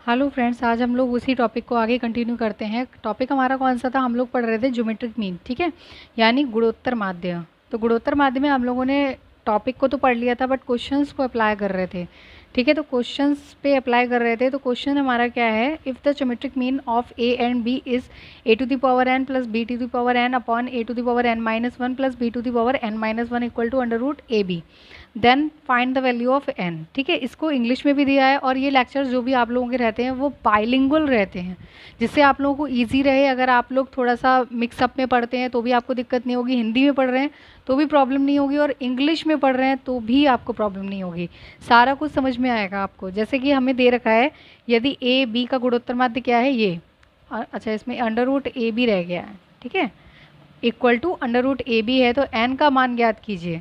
Hello friends, आज हम लोग उसी टॉपिक को आगे कंटिन्यू करते हैं। टॉपिक हमारा कौन सा था? हम लोग पढ़ रहे थे ज्योमेट्रिक मीन, ठीक है, यानी गुणोत्तर माध्य। तो गुणोत्तर माध्य में हम लोगों ने टॉपिक को तो पढ़ लिया था, बट क्वेश्चंस को अप्लाई कर रहे थे, ठीक है। तो क्वेश्चंस पे अप्लाई कर रहे थे। तो क्वेश्चन हमारा क्या है? If the geometric mean of A and B is A to the power N plus B to the power N upon A to the power N minus one plus B to the power N minus one equal to under root A B, then find the value of N, ठीक है। इसको English में भी दिया है, और ये lectures जो भी आप लोगों के रहते हैं वो बाइलिंगुअल रहते हैं, जिससे आप लोगों को ईजी रहे। अगर आप लोग थोड़ा सा मिक्सअप में पढ़ते हैं तो भी आपको दिक्कत नहीं होगी, हिंदी में पढ़ रहे हैं तो भी प्रॉब्लम नहीं होगी, और इंग्लिश में पढ़ रहे हैं तो भी आपको प्रॉब्लम नहीं होगी। सारा कुछ समझ में आएगा आपको। जैसे कि हमें दे रखा है, यदि ए बी का गुणोत्तर माध्य क्या है, ये अच्छा, इसमें अंडर रूट ए बी रह गया है, ठीक है, equal to under root A B है, तो एन का मान ज्ञात कीजिए,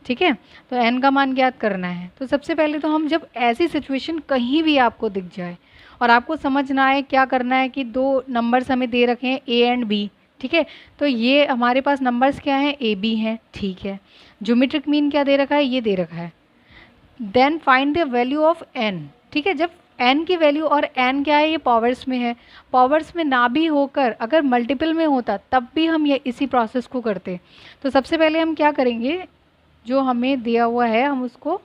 ठीक है। तो एन का मान ज्ञात करना है। तो सबसे पहले तो हम, जब ऐसी सिचुएशन कहीं भी आपको दिख जाए और आपको समझ ना आए क्या करना है, कि दो नंबर्स हमें दे रखे हैं ए एंड बी, ठीक है। तो ये हमारे पास नंबर्स क्या हैं? ए बी हैं, ठीक है। ज्योमेट्रिक मीन क्या दे रखा है? ये दे रखा है। Then find the value of N, ठीक है। जब एन की वैल्यू, और एन क्या है? ये पावर्स में है। पावर्स में ना भी होकर अगर मल्टीपल में होता तब भी हम ये इसी प्रोसेस को करते। तो सबसे पहले हम क्या करेंगे, जो हमें दिया हुआ है हम उसको,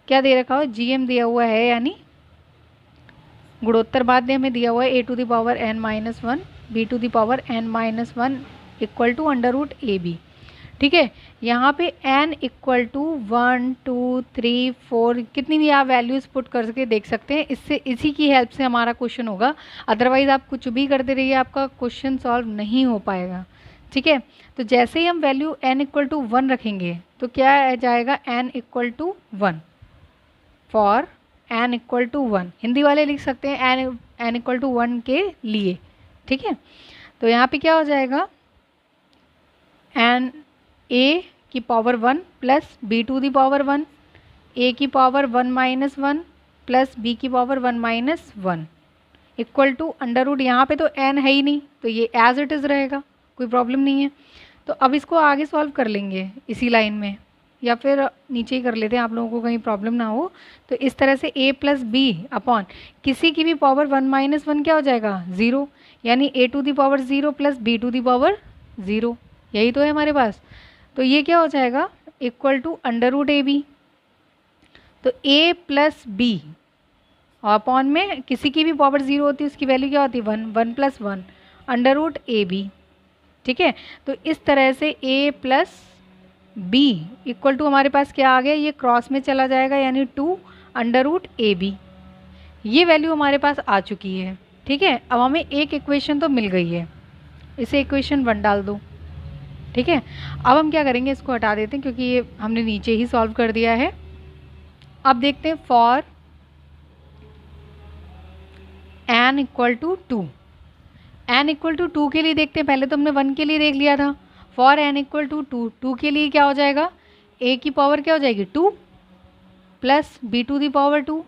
क्या दे रखा हो? जीएम दिया हुआ है, यानी गुणोत्तर माध्य हमें दिया हुआ है A to the power N minus one B to the power N minus one equal to under root A B, ठीक है। यहाँ पे n इक्वल टू 1 2 3 4 कितनी भी आप वैल्यूज़ पुट करके देख सकते हैं। इससे, इसी की हेल्प से हमारा क्वेश्चन होगा। अदरवाइज़ आप कुछ भी करते रहिए, आपका क्वेश्चन सॉल्व नहीं हो पाएगा, ठीक है। तो जैसे ही हम वैल्यू n इक्वल टू 1 रखेंगे तो क्या आ जाएगा? n equal to 1 for n equal to 1। Hindi वाले लिख सकते हैं n इक्वल टू 1 के लिए, ठीक है। तो यहाँ पे क्या हो जाएगा? n a की power 1 plus B to the power 1, a की पावर 1 माइनस 1 प्लस बी की power 1 minus 1 equal to under root, यहाँ पे तो n है ही नहीं तो ये एज इट इज़ रहेगा, कोई प्रॉब्लम नहीं है। तो अब इसको आगे सॉल्व कर लेंगे इसी लाइन में, या फिर नीचे ही कर लेते हैं, आप लोगों को कहीं प्रॉब्लम ना हो। तो इस तरह से a प्लस बी अपॉन किसी की भी पावर 1 माइनस 1 क्या हो जाएगा? 0, यानी a to the power 0 plus B to the power 0, यही तो है हमारे पास। तो ये क्या हो जाएगा? Equal to under root A B. तो a प्लस बी अपॉन में किसी की भी पावर 0 होती है, उसकी वैल्यू क्या होती है? 1, 1 plus 1 under root A B, ठीक है। तो इस तरह से a plus B equal to हमारे पास क्या आ गया? ये क्रॉस में चला जाएगा, यानी 2 अंडर रूट ए बी। ये वैल्यू हमारे पास आ चुकी है, ठीक है। अब हमें एक इक्वेशन तो मिल गई है, इसे इक्वेशन 1 डाल दो, ठीक है। अब हम क्या करेंगे, इसको हटा देते हैं क्योंकि ये हमने नीचे ही सॉल्व कर दिया है। अब देखते हैं for n equal to 2, n equal to 2 के लिए देखते हैं। पहले तो हमने 1 के लिए देख लिया था। फॉर n इक्वल टू 2, 2 के लिए क्या हो जाएगा? a की पावर क्या हो जाएगी? 2 plus B to the power 2,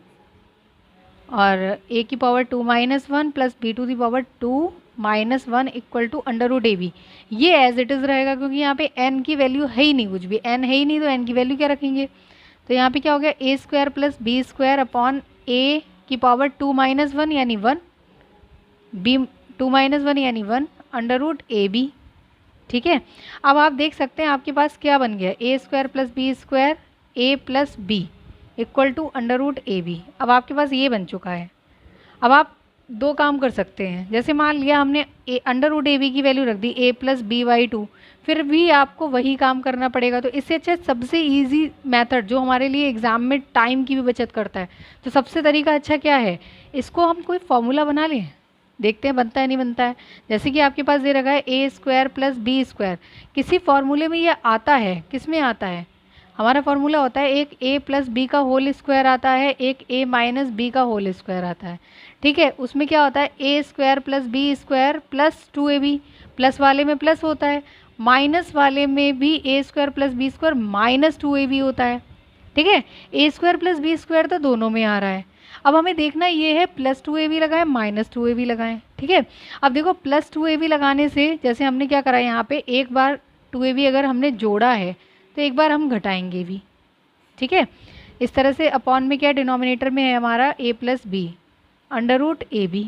और a की power 2 minus 1 plus B to the power 2 minus 1 equal to under root A B. ये एज इट इज़ रहेगा क्योंकि यहाँ पे n की वैल्यू है ही नहीं, कुछ भी n है ही नहीं, तो n की वैल्यू क्या रखेंगे? तो यहाँ पे क्या हो गया? a square plus B square upon a की पावर 2 माइनस 1 यानी 1, b 2 माइनस 1 यानी 1 अंडर रूट ए बी, ठीक है। अब आप देख सकते हैं आपके पास क्या बन गया? a square plus B square a plus B equal to under root A B. अब आपके पास ये बन चुका है। अब आप दो काम कर सकते हैं। जैसे मान लिया हमने अंडर रूट ए बी की वैल्यू रख दी a प्लस बी बाई 2, फिर भी आपको वही काम करना पड़ेगा। तो इससे अच्छा सबसे इजी मेथड, जो हमारे लिए एग्ज़ाम में टाइम की भी बचत करता है, तो सबसे तरीका अच्छा क्या है? इसको हम कोई फॉर्मूला बना लें, देखते हैं बनता है नहीं बनता है। जैसे कि आपके पास दे रखा है a square plus B square, किसी फॉर्मूले में ये आता है, किस में आता है? हमारा फॉर्मूला होता है एक a प्लस बी का होल स्क्वायर आता है, एक a माइनस बी का होल स्क्वायर आता है, ठीक है। उसमें क्या होता है? a square plus B square plus 2ab, plus वाले में प्लस होता है, माइनस वाले में भी a square plus B square minus 2ab होता है, ठीक है। a square plus B square तो दोनों में आ रहा है। अब हमें देखना ये है प्लस 2ab लगाएं माइनस 2ab लगाएं, ठीक है। अब देखो प्लस 2ab लगाने से, जैसे हमने क्या करा यहाँ पे, एक बार 2ab अगर हमने जोड़ा है तो एक बार हम घटाएंगे भी, ठीक है। इस तरह से अपॉन में क्या डिनोमिनेटर में है हमारा a प्लस बी √AB।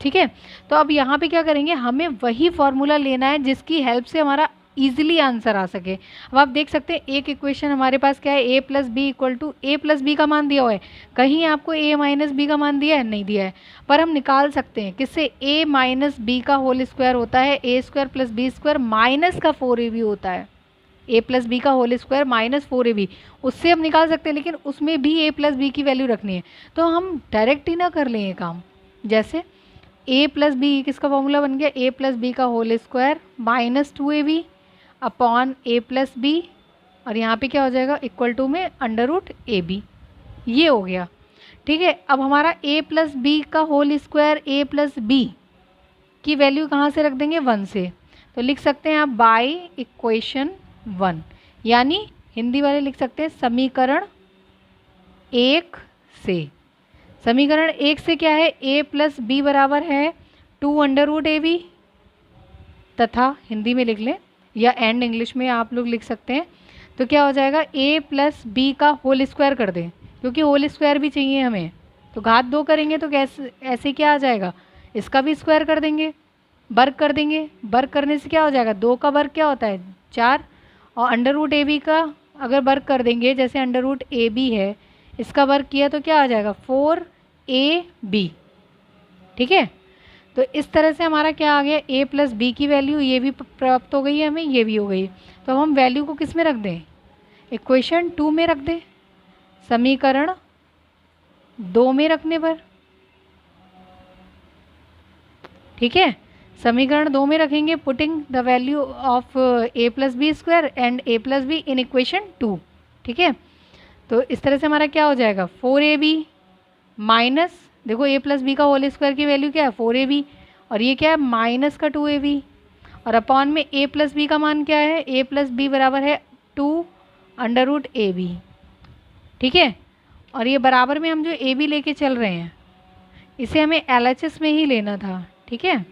ठीक है, तो अब यहाँ पे क्या करेंगे, हमें वही फॉर्मूला लेना है जिसकी हेल्प से हमारा इजीली आंसर आ सके। अब आप देख सकते हैं एक इक्वेशन हमारे पास क्या है, a plus B equal to, A plus B का मान दिया हुआ है, कहीं आपको a माइनस बी का मान दिया है, नहीं दिया है, पर हम निकाल सकते हैं किससे, a माइनस बी का होल स्क्वायर होता है a square plus B square minus का 4ab होता है, a प्लस बी का होल स्क्वायर माइनस 4ab, उससे हम निकाल सकते हैं, लेकिन उसमें भी a प्लस बी की वैल्यू रखनी है, तो हम डायरेक्ट ही ना कर लें ये काम। जैसे a प्लस बी किसका फॉर्मूला बन गया, a प्लस बी का whole square minus 2ab upon a plus B, और यहाँ पे क्या हो जाएगा, इक्वल टू में √AB, ये हो गया। ठीक है, अब हमारा a प्लस बी का whole square a plus B की वैल्यू कहाँ से रख देंगे, 1 से, तो लिख सकते हैं आप बाय इक्वेशन 1, यानी हिंदी वाले लिख सकते हैं समीकरण 1 से। समीकरण 1 से क्या है, a प्लस बी बराबर है 2√AB, तथा हिंदी में लिख लें या एंड इंग्लिश में आप लोग लिख सकते हैं, तो क्या हो जाएगा, a प्लस बी का होल स्क्वायर कर दें, क्योंकि होल स्क्वायर भी चाहिए हमें, तो घात 2 करेंगे तो कैसे, ऐसे क्या आ जाएगा, इसका भी स्क्वायर कर देंगे, वर्ग कर देंगे, वर्ग करने से क्या हो जाएगा, 2 का वर्ग क्या होता है 4, और √AB का अगर वर्ग कर देंगे, जैसे √AB है, इसका वर्ग किया तो क्या आ जाएगा 4AB। ठीक है, तो इस तरह से हमारा क्या आ गया, a प्लस बी की वैल्यू ये भी प्राप्त हो गई है हमें, ये भी हो गई। तो हम वैल्यू को किस में रख दें, इक्वेशन 2 में रख दें, समीकरण 2 में रखने पर। ठीक है, समीकरण 2 में रखेंगे, putting the value of a plus B square and a plus B in equation 2। ठीक है, तो इस तरह से हमारा क्या हो जाएगा, 4ab माइनस, देखो a प्लस बी का होल स्क्वायर की वैल्यू क्या है 4ab, और ये क्या है माइनस का 2ab, और अपॉन में a प्लस बी का मान क्या है, a प्लस बी बराबर है 2√AB। ठीक है, और ये बराबर में हम जो ab लेके चल रहे हैं, इसे हमें LHS में ही लेना था। ठीक है,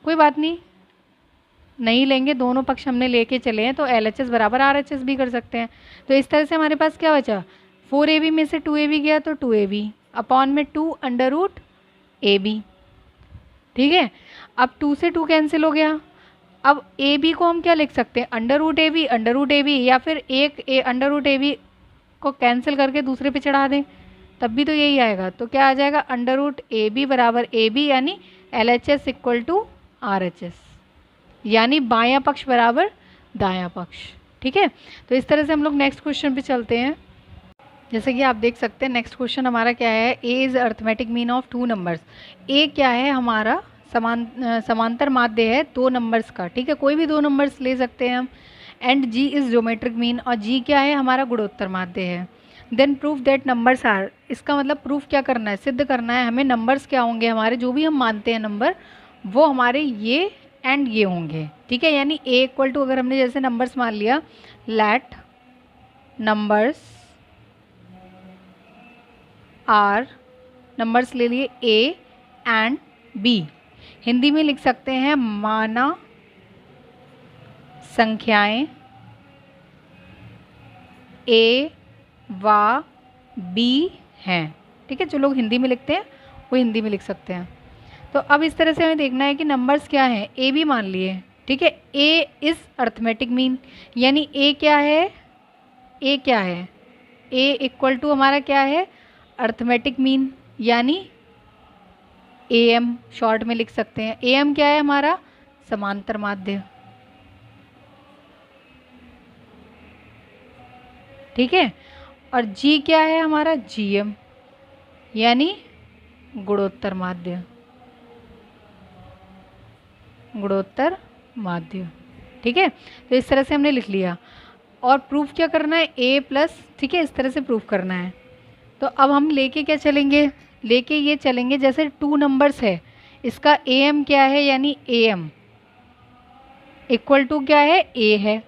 कोई बात नहीं लेंगे, दोनों पक्ष हमने लेके चले हैं, तो LHS बराबर RHS भी कर सकते हैं। तो इस तरह से हमारे पास क्या बचा, 4ab में से 2ab गया तो 2ab अपॉन में 2√AB। ठीक है, अब 2 से 2 कैंसिल हो गया, अब AB को हम क्या लिख सकते हैं, √AB, या फिर एक √AB को कैंसिल करके दूसरे पे चढ़ा दें, तब भी तो यही आएगा, तो क्या आ जाएगा, √AB बराबर AB, यानी LHS इक्वल टू RHS, यानी बायां पक्ष बराबर दायां पक्ष। ठीक है, तो इस तरह से हम लोग नेक्स्ट क्वेश्चन पे चलते हैं। जैसे कि आप देख सकते हैं नेक्स्ट क्वेश्चन हमारा क्या है, a is arithmetic mean of 2 numbers. a क्या है, हमारा समांतर माध्य है 2 नंबर्स का। ठीक है, कोई भी 2 नंबर्स ले सकते हैं हम। And g is geometric mean, और g क्या है, हमारा गुणोत्तर माध्य है। Then proof that numbers are, इसका मतलब प्रूफ क्या करना है, सिद्ध करना है हमें नंबर्स क्या होंगे, हमारे जो भी हम मानते हैं नंबर, वो हमारे ये एंड ये होंगे। ठीक है, यानी a इक्वल टू, अगर हमने जैसे नंबर्स मान लिया, लेट नंबर्स आर, नंबर्स ले लिए a एंड b, हिंदी में लिख सकते हैं माना संख्याएं a व b हैं। ठीक है, जो लोग हिंदी में लिखते हैं वो हिंदी में लिख सकते हैं। तो अब इस तरह से हमें देखना है कि नंबर्स क्या हैं, a भी मान लिए। ठीक है, a इज़ अर्थमेटिक मीन, यानी a क्या है, a क्या है, a इक्वल टू हमारा क्या है, अर्थमेटिक मीन, यानी am शॉर्ट में लिख सकते हैं। am क्या है, हमारा समांतर माध्य। ठीक है, और g क्या है, हमारा gm, यानी गुणोत्तर माध्य, गुणोत्तर माध्य। ठीक है, तो इस तरह से हमने लिख लिया, और प्रूफ क्या करना है, a प्लस। ठीक है, इस तरह से प्रूफ करना है। तो अब हम लेके क्या चलेंगे, लेके ये चलेंगे, जैसे 2 नंबर्स है, इसका am क्या है, यानी am इक्वल टू क्या है, a है,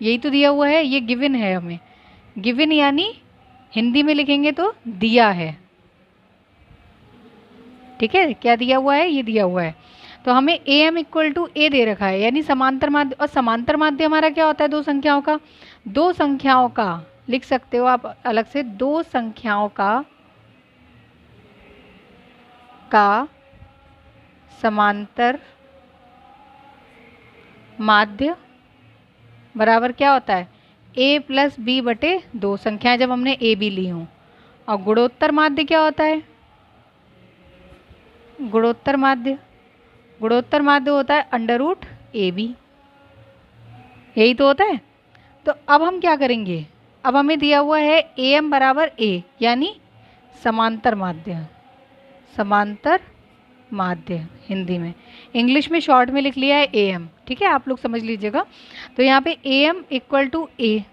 यही तो दिया हुआ है, ये गिवन है हमें, गिवन यानी हिंदी में लिखेंगे तो दिया है। ठीक है, क्या दिया हुआ है, ये दिया हुआ है, तो हमें am इक्वल टू a दे रखा है, यानी समांतर माध्य। और समांतर माध्य हमारा क्या होता है, 2 संख्याओं का, 2 संख्याओं का लिख सकते हो आप अलग से, 2 संख्याओं का का समांतर माध्य बराबर क्या होता है, a प्लस बी बटे 2, संख्याएं जब हमने a b ली हों। और गुणोत्तर माध्य क्या होता है, गुणोत्तर माध्य होता है अंडर रूट ए बी, यही तो होता है। तो अब हम क्या करेंगे, अब हमें दिया हुआ है ए एम बराबर ए, यानी समांतर माध्य, समांतर माध्य हिंदी में, इंग्लिश में शॉर्ट में लिख लिया है ए एम, ठीक है, आप लोग समझ लीजिएगा। तो यहाँ पे ए एम इक्वल टू ए,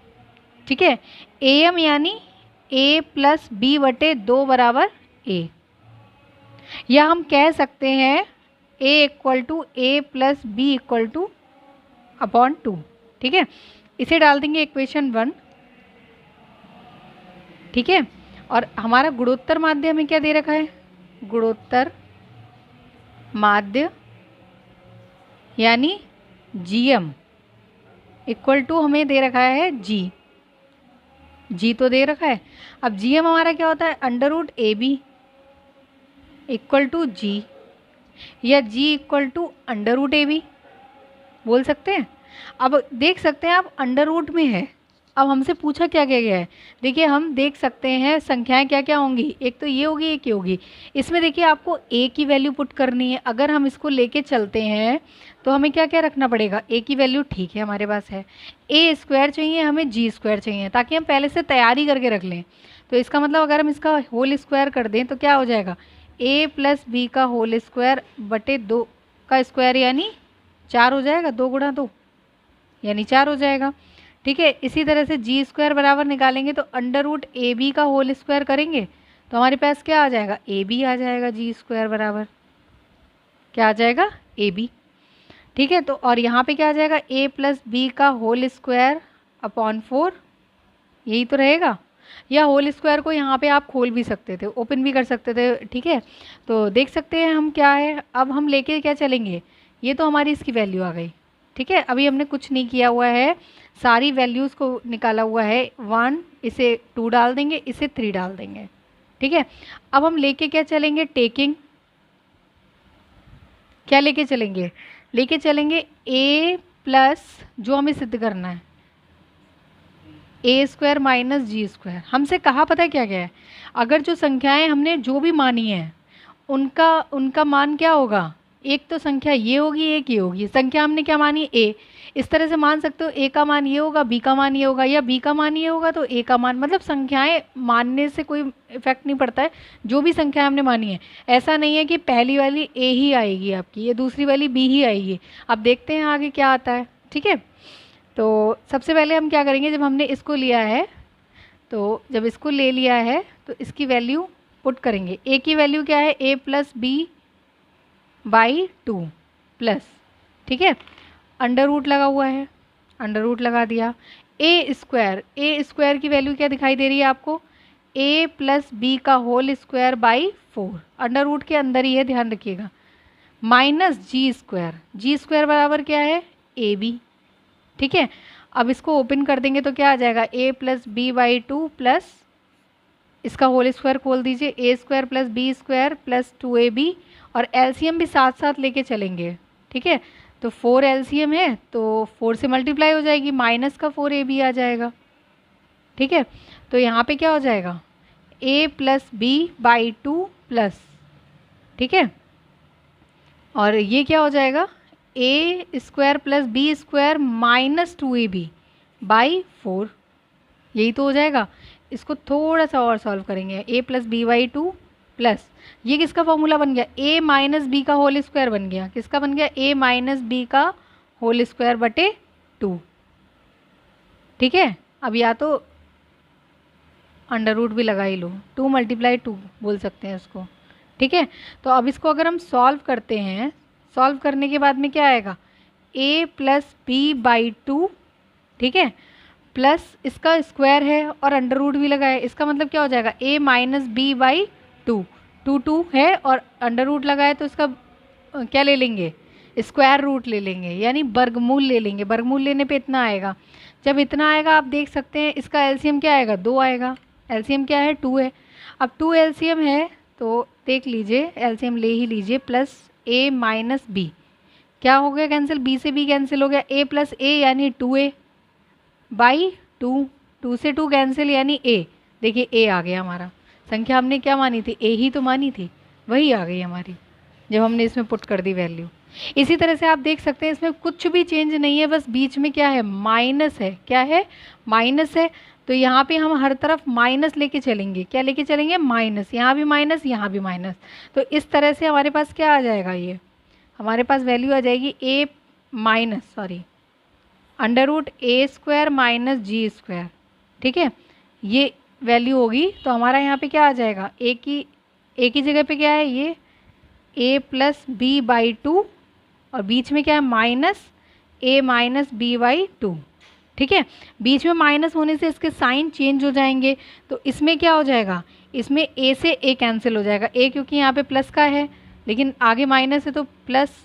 ठीक है, ए एम यानी ए प्लस बी बटे 2 बराबर ए, या हम कह सकते हैं A equal to A plus B equal to upon 2, ठीक है। इसे डाल देंगे इक्वेशन 1, ठीक है। और हमारा गुणोत्तर माध्य हमें क्या दे रखा है, गुणोत्तर माध्य यानी जीएम इक्वल टू हमें दे रखा है जी तो दे रखा है। अब जीएम हमारा क्या होता है, under root A B equal to G, या G equal to under root A B बोल सकते हैं। अब देख सकते हैं आप अंडर रूट में है, अब हमसे पूछा क्या क्या गया है, देखिए हम देख सकते हैं संख्याएं क्या क्या होंगी, एक तो ये होगी एक ये होगी। इसमें देखिए आपको a की वैल्यू पुट करनी है, अगर हम इसको लेके चलते हैं तो हमें क्या क्या रखना पड़ेगा, a की वैल्यू ठीक है हमारे पास है, a स्क्वायर चाहिए हमें, g स्क्वायर चाहिए, ताकि हम पहले से तैयारी करके रख लें। तो इसका मतलब अगर हम इसका होल स्क्वायर कर दें तो क्या हो जाएगा, a प्लस बी का होल स्क्वायर बटे 2 का स्क्वायर यानी 4 हो जाएगा, 2 गुणा 2 यानी 4 हो जाएगा, ठीक है। इसी तरह से जी स्क्वायर बराबर निकालेंगे तो अंडर रूट ए बी का होल स्क्वायर करेंगे तो हमारे पास क्या आ जाएगा, ए बी आ जाएगा, जी स्क्वायर बराबर क्या आ जाएगा, ए बी, ठीक है। तो और यहाँ पे क्या आ जाएगा, ए प्लस बी का होल स्क्वायर अपॉन 4, यही तो रहेगा। या होल स्क्वायर को यहाँ पे आप खोल भी सकते थे, ओपन भी कर सकते थे, ठीक है। तो देख सकते हैं हम क्या है, अब हम लेके क्या चलेंगे, ये तो हमारी इसकी वैल्यू आ गई, ठीक है। अभी हमने कुछ नहीं किया हुआ है, सारी वैल्यूज़ को निकाला हुआ है, 1 इसे 2 डाल देंगे, इसे 3 डाल देंगे, ठीक है। अब हम लेके क्या चलेंगे, टेकिंग क्या लेके चलेंगे a प्लस जो हमें सिद्ध करना है ए स्क्वायर माइनस जी स्क्वायर। हमसे कहा पता है क्या क्या है, अगर जो संख्याएं हमने जो भी मानी है उनका मान क्या होगा, एक तो संख्या ये होगी एक ये होगी, संख्या हमने क्या मानी ए, इस तरह से मान सकते हो ए का मान ये होगा बी का मान ये होगा, या बी का मान ये होगा तो ए का मान, मतलब संख्याएं मानने से कोई इफेक्ट नहीं पड़ता है, जो भी संख्याएं हमने मानी है। ऐसा नहीं है कि पहली वाली ए ही आएगी आपकी, ये दूसरी वाली बी ही आएगी। अब देखते हैं आगे क्या आता है, ठीक है। तो सबसे पहले हम क्या करेंगे, जब हमने इसको लिया है तो जब इसको ले लिया है तो इसकी वैल्यू पुट करेंगे, ए की वैल्यू क्या है, ए प्लस बी बाई 2 प्लस, ठीक है, अंडर रूट लगा हुआ है, अंडर रूट लगा दिया, ए स्क्वायर की वैल्यू क्या दिखाई दे रही है आपको, ए प्लस बी का whole square by 4, under root के अंदर ही है ध्यान रखिएगा, माइनस जी स्क्वायर बराबर क्या है, ए बी, ठीक है। अब इसको ओपन कर देंगे तो क्या आ जाएगा, a plus B by 2 plus इसका होल स्क्वायर खोल दीजिए, A square plus B square plus 2ab, और एलसीएम भी साथ साथ लेके चलेंगे, ठीक है। तो 4 एलसीएम है तो 4 से मल्टीप्लाई हो जाएगी, माइनस का 4ab आ जाएगा, ठीक है। तो यहाँ पे क्या हो जाएगा, a plus B by 2 plus, ठीक है, और ये क्या हो जाएगा, A square plus B square minus 2ab by 4, यही तो हो जाएगा। इसको थोड़ा सा और सॉल्व करेंगे, a plus B by 2 plus ये किसका फॉर्मूला बन गया, a माइनस बी का होल स्क्वायर बन गया, किसका बन गया, a माइनस बी का होल स्क्वायर बटे 2, ठीक है। अब या तो अंडर रूट भी लगा ही लो, 2 मल्टीप्लाई 2 बोल सकते हैं इसको, ठीक है। तो अब इसको अगर हम सॉल्व करते हैं, सॉल्व करने के बाद में क्या आएगा, a प्लस बी बाई 2, ठीक है, प्लस इसका स्क्वायर है और अंडर रूट भी लगा है, इसका मतलब क्या हो जाएगा, a माइनस बी बाई 2, 2 है और अंडर रूट लगा है तो इसका क्या ले लेंगे, स्क्वायर रूट ले लेंगे, यानी वर्गमूल ले लेंगे। वर्गमूल लेने पे इतना आएगा, जब इतना आएगा आप देख सकते हैं इसका एलसीएम क्या आएगा, 2 आएगा, एलसीएम क्या है 2 है। अब 2 एलसीएम है तो देख लीजिए, एलसीएम ले ही लीजिए, प्लस ए माइनस बी, क्या हो गया कैंसिल, बी से बी कैंसिल हो गया, ए प्लस ए यानी 2a बाई 2, 2 से 2 कैंसिल यानी a, देखिए a आ गया हमारा, संख्या हमने क्या मानी थी, a ही तो मानी थी, वही आ गई हमारी जब हमने इसमें पुट कर दी वैल्यू। इसी तरह से आप देख सकते हैं इसमें कुछ भी चेंज नहीं है, बस बीच में क्या है, माइनस है, क्या है, माइनस है, तो यहाँ पे हम हर तरफ माइनस लेके चलेंगे, क्या लेके चलेंगे, माइनस, यहाँ भी माइनस, यहाँ भी माइनस, तो इस तरह से हमारे पास क्या आ जाएगा, ये हमारे पास वैल्यू आ जाएगी ए माइनस सॉरी अंडर रूट ए स्क्वायर माइनस जी स्क्वायर, ठीक है, ये वैल्यू होगी। तो हमारा यहाँ पे क्या आ जाएगा, ए की जगह पे क्या है, ये a प्लस बी बाई 2 और बीच में क्या है, minus a minus B by 2, ठीक है, बीच में माइनस होने से इसके साइन चेंज हो जाएंगे, तो इसमें क्या हो जाएगा, इसमें a से a कैंसिल हो जाएगा, a क्योंकि यहाँ पे प्लस का है लेकिन आगे माइनस है तो प्लस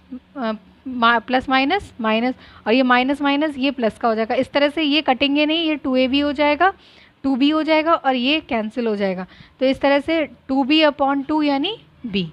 प्लस माइनस माइनस, और ये माइनस माइनस ये प्लस का हो जाएगा, इस तरह से ये कटेंगे नहीं, ये 2a भी हो जाएगा 2b हो जाएगा और ये कैंसिल हो जाएगा, तो इस तरह से 2b/2 यानी b,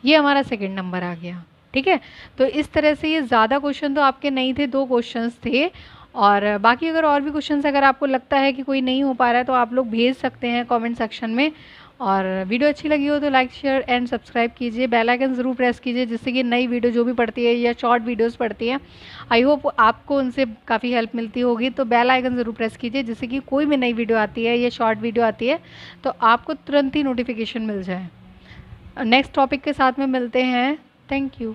ये हमारा सेकंड नंबर आ गया, ठीक है। तो इस तरह से ये ज़्यादा क्वेश्चन तो आपके नहीं थे, 2 क्वेश्चंस थे, और बाकी अगर और भी क्वेश्चंस अगर आपको लगता है कि कोई नहीं हो पा रहा है तो आप लोग भेज सकते हैं कमेंट सेक्शन में। और वीडियो अच्छी लगी हो तो लाइक शेयर एंड सब्सक्राइब कीजिए, बेल आइकन ज़रूर प्रेस कीजिए जिससे कि नई वीडियो जो भी पड़ती है या शॉर्ट वीडियोस पड़ती हैं, आई होप आपको उनसे काफ़ी हेल्प मिलती होगी, तो बेल आइकन ज़रूर प्रेस कीजिए जिससे कि कोई भी नई वीडियो आती है या शॉर्ट वीडियो आती है तो आपको तुरंत ही नोटिफिकेशन मिल जाए। नेक्स्ट टॉपिक के साथ में मिलते हैं, थैंक यू।